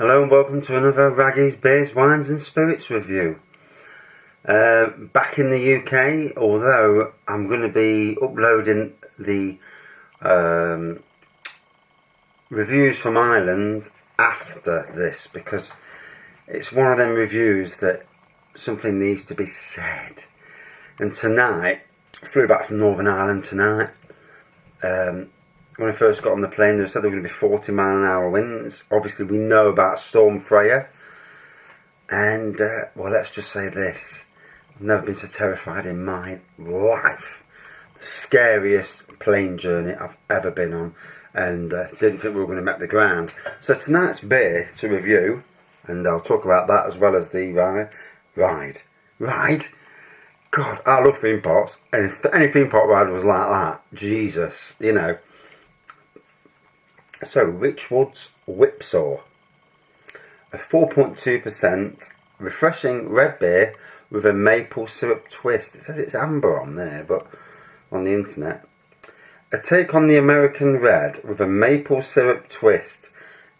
Hello and welcome to another Raggy's Beers, Wines and Spirits review. Back in the UK, although I'm going to be uploading the reviews from Ireland after this, because it's one of them reviews that something needs to be said. And tonight, I flew back from Northern Ireland tonight. When I first got on the plane, they said there were going to be 40-mile-an-hour winds. Obviously, we know about Storm Freya. And, well, let's just say this. I've never been so terrified in my life. The scariest plane journey I've ever been on. And didn't think we were going to make the ground. So tonight's beer to review, and I'll talk about that as well as the ride. God, I love theme parks. And if any theme park ride was like that, Jesus, you know. So, Wychwood Ripsaw, a 4.2% refreshing red beer with a maple syrup twist. It says it's amber on there, but on the internet. A take on the American red with a maple syrup twist.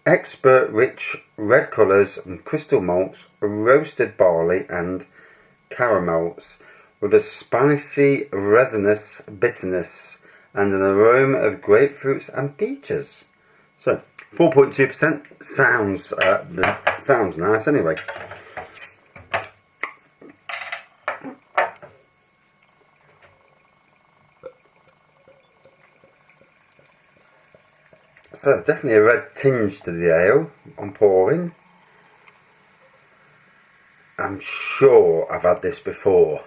Expert rich red colours and crystal malts, roasted barley and caramels, with a spicy resinous bitterness and an aroma of grapefruits and peaches. So 4.2% sounds nice anyway. So definitely a red tinge to the ale I'm pouring. I'm sure I've had this before.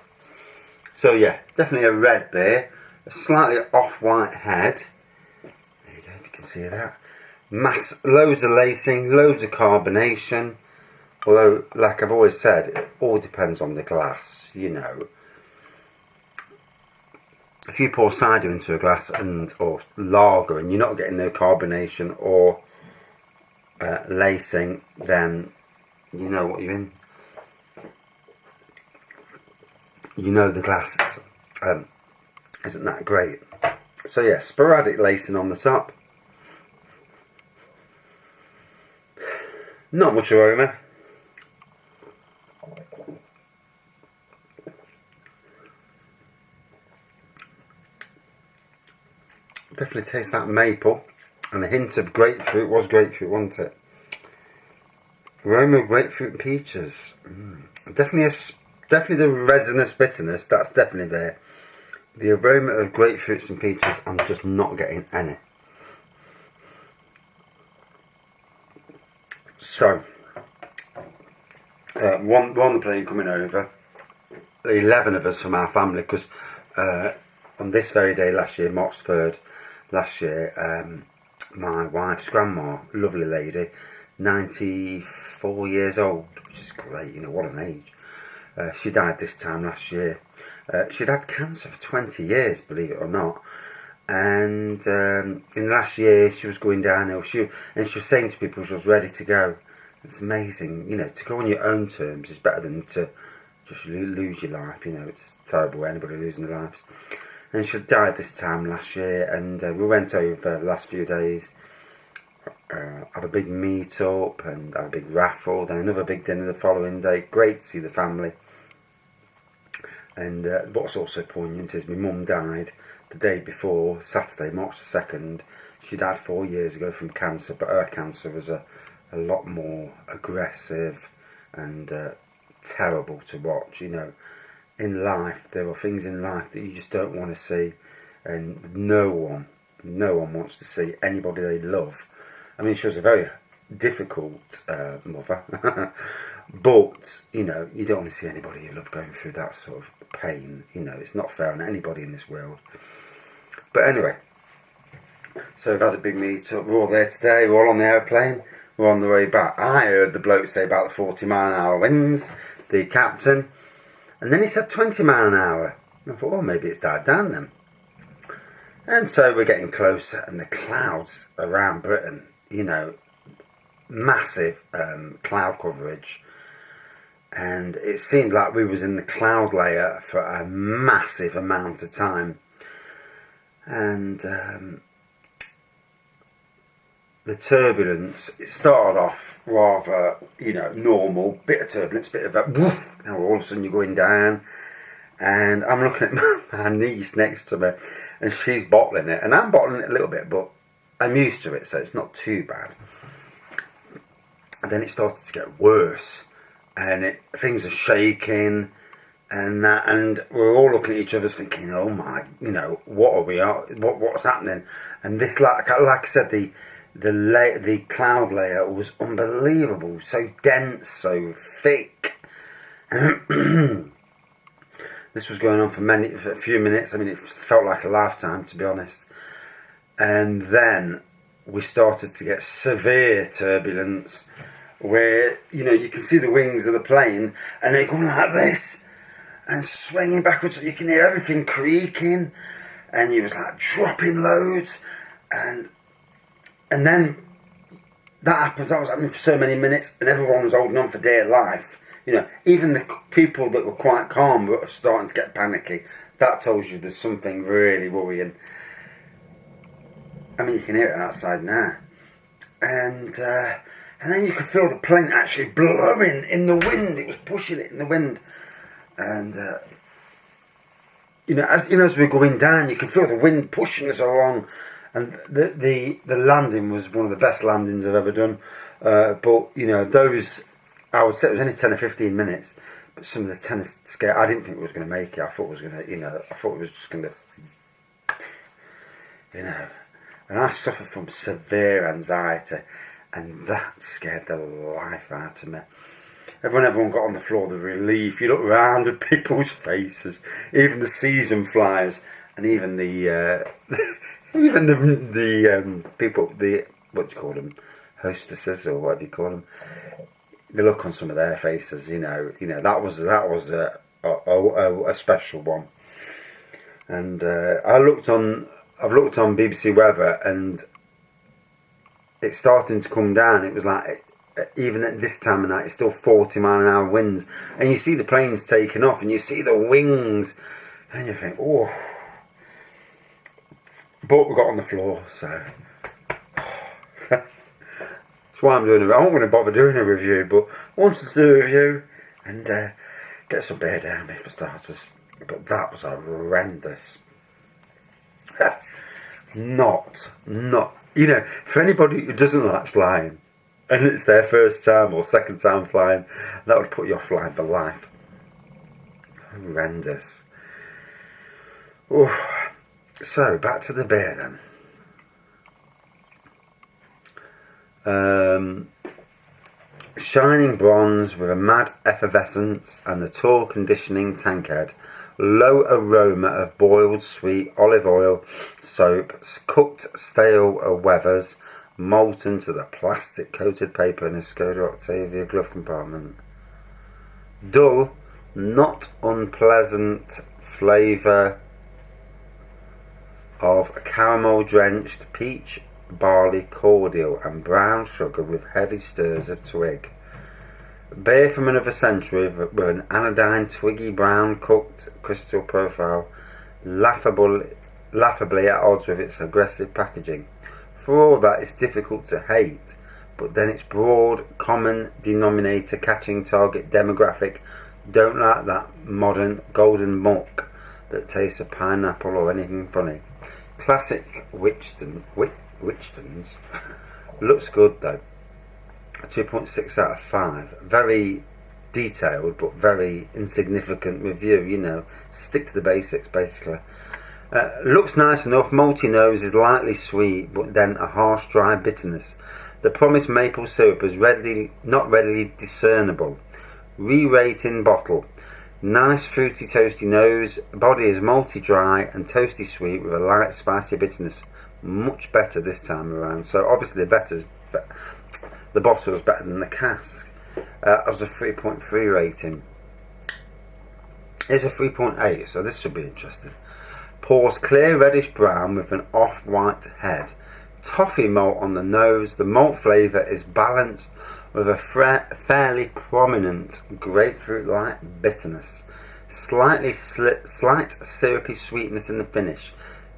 So yeah, definitely a red beer. A slightly off-white head. There you go, if you can see that. Loads of lacing, loads of carbonation. Although, like I've always said, it all depends on the glass, you know. If you pour cider into a glass or lager and you're not getting no carbonation or lacing, then you know what you're in. You know the glass isn't that great. So yeah, sporadic lacing on the top. Not much aroma. Definitely taste that maple and a hint of grapefruit. It was grapefruit, wasn't it? Aroma of grapefruit and peaches. Definitely the resinous bitterness. That's definitely there. The aroma of grapefruits and peaches, I'm just not getting any. So, one on the plane coming over, 11 of us from our family, because on this very day last year, March 3rd, last year, my wife's grandma, lovely lady, 94 years old, which is great, you know, what an age. She died this time last year. She'd had cancer for 20 years, believe it or not. And in the last year, she was going downhill. She was saying to people she was ready to go. It's amazing, you know, to go on your own terms is better than to just lose your life. You know, it's terrible, anybody losing their lives. And she died this time last year, and we went over the last few days, have a big meet up and have a big raffle, then another big dinner the following day. Great to see the family. And what's also poignant is my mum died the day before, Saturday, March the 2nd. She died 4 years ago from cancer, but her cancer was a lot more aggressive and terrible to watch. You know, in life, there are things in life that you just don't want to see, and no one wants to see anybody they love. I mean, she was a very difficult mother, but, you know, you don't want to see anybody you love going through that sort of pain. You know, it's not fair on anybody in this world. But anyway, so we've had a big meet up. We're all there today. We're all on the airplane. We're on the way back. I heard the bloke say about the 40-mile-an-hour winds, the captain, and then he said 20-mile-an-hour. And I thought, well, maybe it's died down then. And so we're getting closer, and the clouds around Britain, you know, massive cloud coverage. And it seemed like we was in the cloud layer for a massive amount of time. And the turbulence, it started off rather, normal, bit of turbulence, bit of a woof, now all of a sudden you're going down, and I'm looking at my niece next to me, and she's bottling it, and I'm bottling it a little bit, but I'm used to it, so it's not too bad. And then it started to get worse, and things are shaking, and we're all looking at each other thinking, oh my, what are we at? What's happening? And this, like I said, the cloud layer was unbelievable, so dense, so thick. This was going on for a few minutes. I mean, it felt like a lifetime, to be honest. And then we started to get severe turbulence, where you can see the wings of the plane, and they're going like this and swinging backwards. You can hear everything creaking, and you was like dropping loads, and then that happened. That was happening for so many minutes, and everyone was holding on for dear life. Even the people that were quite calm were starting to get panicky. That tells you there's something really worrying. I mean, you can hear it outside now, and then you could feel the plane actually blowing in the wind. It was pushing it in the wind, and as we're going down, you can feel the wind pushing us along. And the landing was one of the best landings I've ever done. But those, I would say it was only 10 or 15 minutes. But some of the tennis scare, I didn't think it was going to make it. I thought it was going to, I thought it was just going to, And I suffer from severe anxiety, and that scared the life out of me. Everyone got on the floor, the relief. You look around at people's faces, even the season flyers, and even the people, what do you call them, hostesses or whatever you call them. The look on some of their faces, that was a special one. And I've looked on BBC Weather, and it's starting to come down. It was like, even at this time of night, it's still 40 mile an hour winds, and you see the planes taking off, and you see the wings, and you think, oh. But we got on the floor, so that's why I'm doing it. I wasn't going to bother doing a review, but I wanted to do a review and get some beer down me for starters. But that was horrendous. Not, for anybody who doesn't like flying, and it's their first time or second time flying, that would put you off flying for life. Horrendous. Oof. So, back to the beer then. Shining bronze with a mad effervescence and the tall conditioning tankhead. Low aroma of boiled sweet olive oil, soap, cooked stale wethers, molten to the plastic coated paper in a Skoda Octavia glove compartment. Dull, not unpleasant flavour of caramel drenched peach barley cordial and brown sugar with heavy stirs of twig. Beer from another century with an anodyne twiggy brown cooked crystal profile, laughably at odds with its aggressive packaging. For all that, it's difficult to hate, but then its broad common denominator catching target demographic don't like that modern golden muck that tastes of pineapple or anything funny. Classic Wychwood's looks good though. 2.6 out of 5. Very detailed but very insignificant review, stick to the basics basically. Looks nice enough. Malty nose is lightly sweet but then a harsh dry bitterness. The promised maple syrup is not readily discernible. Re-rating bottle. Nice fruity toasty nose, body is malty dry and toasty sweet with a light spicy bitterness. Much better this time around. So obviously the bottle is better than the cask. As a 3.3 rating. Here's a 3.8, so this should be interesting. Pours clear reddish brown with an off-white head. Toffee malt on the nose. The malt flavour is balanced with a fairly prominent grapefruit-like bitterness. Slight syrupy sweetness in the finish.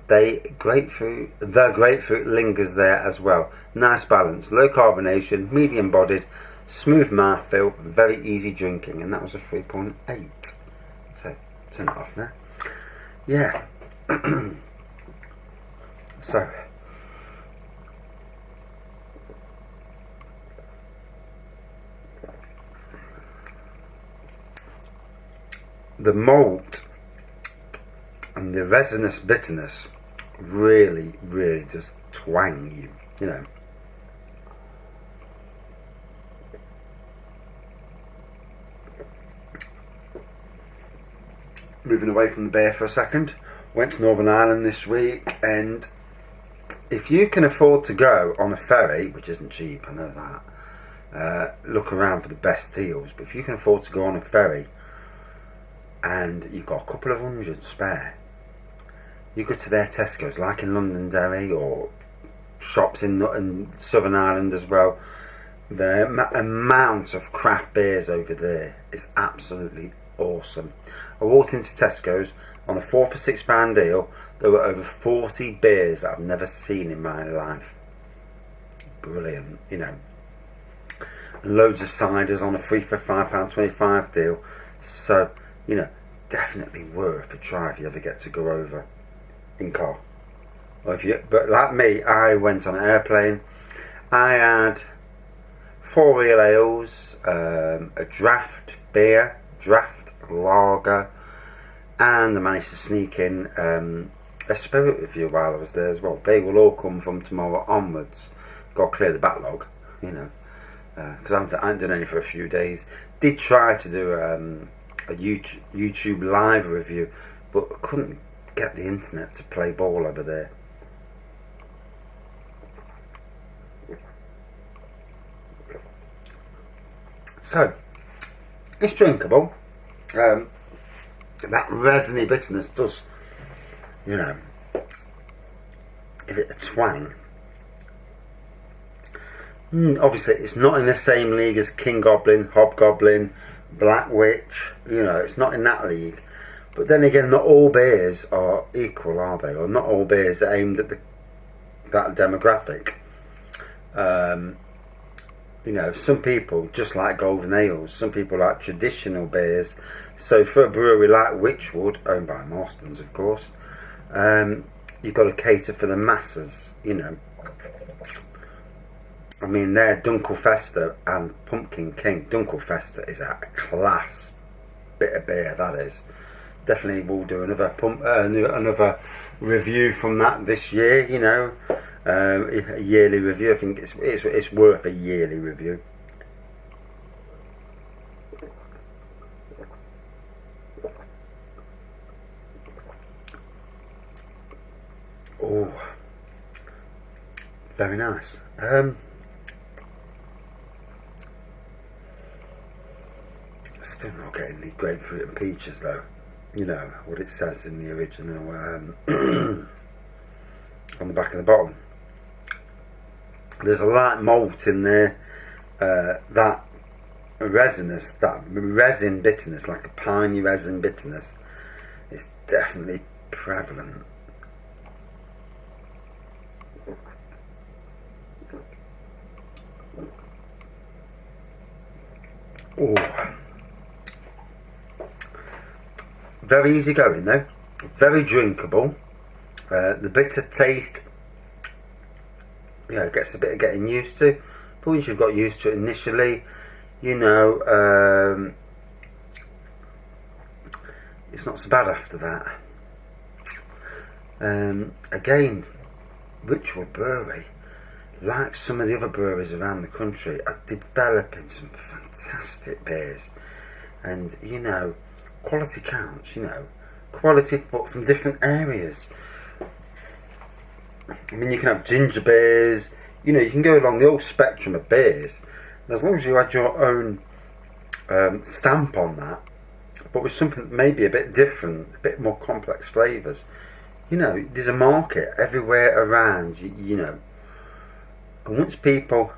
The grapefruit lingers there as well. Nice balance, low carbonation, medium bodied, smooth mouthfeel, very easy drinking, and that was a 3.8. So turn it off now. Yeah. So the malt and the resinous bitterness really just twang you, you know. Moving away from the beer for a second, went to Northern Ireland this week, and if you can afford to go on a ferry, which isn't cheap, I know that, look around for the best deals, but if you can afford to go on a ferry and you've got a couple of hundred spare, you go to their Tesco's, like in Londonderry, or shops in Southern Ireland as well. The amount of craft beers over there is absolutely awesome. I walked into Tesco's on a 4 for £6 deal. There were over 40 beers that I've never seen in my life. Brilliant, you know. And loads of ciders on a 3 for £5.25 deal. So, you know, definitely worth a try if you ever get to go over in car. Or if you, but like me, I went on an airplane. I had 4 real ales, a draft beer, draft lager, and I managed to sneak in a spirit review while I was there as well. They will all come from tomorrow onwards. Got to clear the backlog, you know, because I haven't done any for a few days. Did try to do a YouTube live review, but couldn't get the internet to play ball over there. So it's drinkable. That resiny bitterness does, you know, give it a twang. Obviously it's not in the same league as King Goblin, Hobgoblin, Black Witch, you know, it's not in that league. But then again, not all beers are equal, are they? Or not all beers are aimed at that demographic. You know, some people just like golden ales, some people like traditional beers. So for a brewery like Wychwood, owned by Marstons of course, you've got to cater for the masses, you know. I mean, their Dunkelfester and Pumpkin King. Dunkelfester is a class bit of beer, that is. Definitely will do another review from that this year, you know. A yearly review. I think it's worth a yearly review. Oh, very nice. Still not getting the grapefruit and peaches though. You know what it says in the original on the back of the bottle. There's a light malt in there, that resinous, that resin bitterness, like a piney resin bitterness, is definitely prevalent. Oh, very easy going though, very drinkable. The bitter taste, you know, gets a bit of getting used to, but once you've got used to it initially, you know, it's not so bad after that. Again, Wychwood Brewery, like some of the other breweries around the country, are developing some fantastic beers, and you know, quality counts, you know, quality but from different areas. I mean, you can have ginger beers, you know, you can go along the whole spectrum of beers, and as long as you add your own stamp on that, but with something maybe a bit different, a bit more complex flavours, you know, there's a market everywhere around, you know. And once people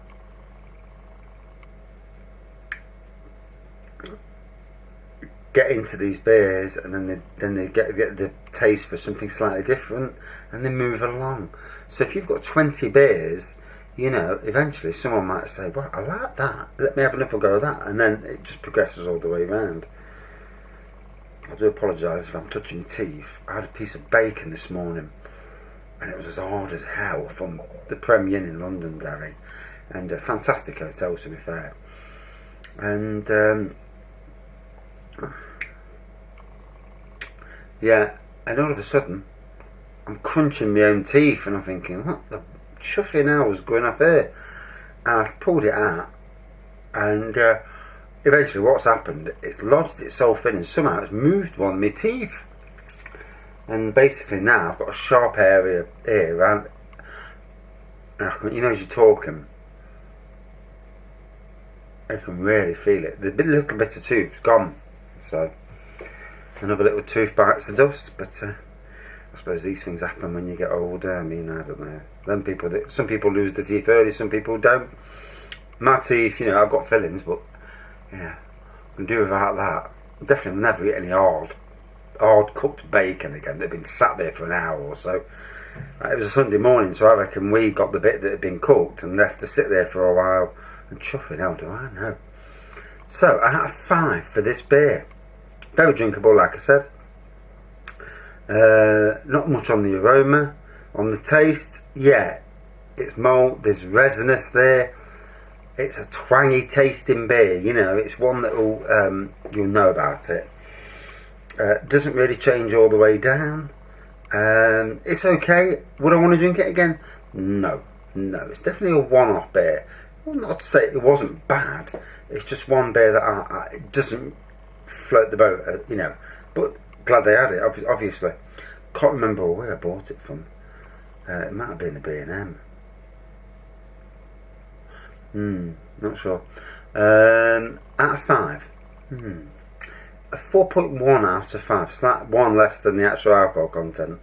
get into these beers, and then they get the taste for something slightly different, and they move along. So if you've got 20 beers, you know, eventually someone might say, well, I like that, let me have another go of that, and then it just progresses all the way around. I do apologise if I'm touching my teeth. I had a piece of bacon this morning, and it was as hard as hell, from the Premier Inn in Londonderry, and a fantastic hotel, to be fair. And yeah, and all of a sudden I'm crunching my own teeth, and I'm thinking, what the chuffing hell was going off here? And I pulled it out, and eventually what's happened, it's lodged itself in, and somehow it's moved one of my teeth. And basically now I've got a sharp area here, and you know, as you're talking, I can really feel it. The little bit of tooth's gone, so another little tooth bites the dust. But I suppose these things happen when you get older. I mean, I don't know. Some people lose their teeth early, some people don't. My teeth, you know, I've got fillings, but you know, I can do without that. Definitely will never eat any hard cooked bacon again. They've been sat there for an hour or so. It was a Sunday morning, so I reckon we got the bit that had been cooked and left to sit there for a while. And chuffing hell do I know. So, out of 5 for this beer. Very drinkable, like I said. Not much on the aroma. On the taste, yeah, it's malt, there's resinous there. It's a twangy tasting beer, you know, it's one that you'll know about it. Doesn't really change all the way down. It's okay. Would I want to drink it again? No, it's definitely a one-off beer. Well, not to say it wasn't bad. It's just one beer that it doesn't float the boat, you know. But glad they had it, obviously. Can't remember where I bought it from. It might have been a B&M. Not sure. Out of 5. A 4.1 out of 5. So that one less than the actual alcohol content.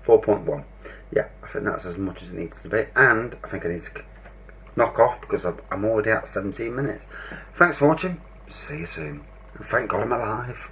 4.1. Yeah, I think that's as much as it needs to be. And I think I need to knock off because I'm already at 17 minutes. Thanks for watching. See you soon. And thank God I'm alive.